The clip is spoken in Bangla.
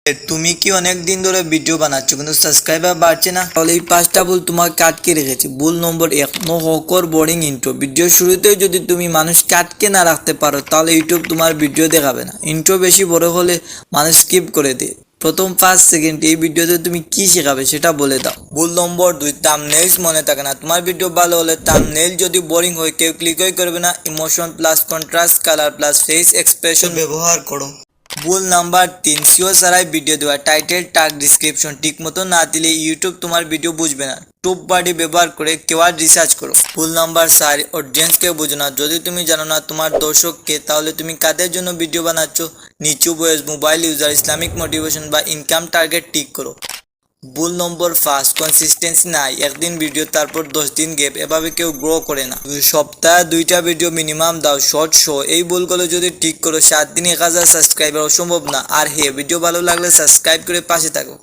তুমি কি অনেক দিন ধরে ভিডিও বানাচ্ছ কিন্তু সাবস্ক্রাইবার বাড়ছে না? তাহলে এই 5টা ভুল তোমাকে আটকে রেখেছে। ভুল নম্বর 1, নো হকর বোরিং ইন্ট্রো। ভিডিও শুরুতেই যদি তুমি মানুষকে আটকে না রাখতে পারো তাহলে ইউটিউব তোমার ভিডিও দেখাবে না। ইন্ট্রো বেশি বড় হলে মানুষ স্কিপ করে দেয়। প্রথম 5 সেকেন্ড এই ভিডিওতে তুমি কি শেখাবে সেটা বলে দাও। ভুল নম্বর 2, থাম্বনেইলস মনে থাকে না। তোমার ভিডিও ভালো হলে থাম্বনেইল যদি বোরিং হয় কেউ ক্লিকই করবে না। Emotion plus contrast, colour plus face expression ব্যবহার করো। ভুল নাম্বার 3, সিও ছাড়াই ভিডিও দেওয়া। টাইটেল, ট্যাগ, ডিসক্রিপশন ঠিক মতো না দিলে ইউটিউব তোমার ভিডিও বুঝবে না। টপ বাডি ব্যবহার করে কিওয়ার্ড রিসার্চ করো। ভুল নাম্বার 4, অডিয়েন্সকে বোঝো না। যদি তুমি জানো না তোমার দর্শককে, তাহলে তুমি কাদের জন্য ভিডিও বানাচ্ছ। নিচু বয়স, মোবাইল ইউজার, ইসলামিক মোটিভেশন বা ইনকাম টার্গেট ঠিক করো। ভুল নম্বর 5, কনসিস্টেন্সি নাই। একদিন ভিডিও তারপর 10 দিন গ্যাপ, এভাবে কেউ গ্রো করে না। সপ্তাহে 2টা ভিডিও মিনিমাম দাও। শর্ট শো, এই ভুলগুলো যদি ঠিক করো 7 দিনে 1000 সাবস্ক্রাইবার অসম্ভব না। আর ভিডিও ভালো লাগলে সাবস্ক্রাইব করে পাশে থাকো।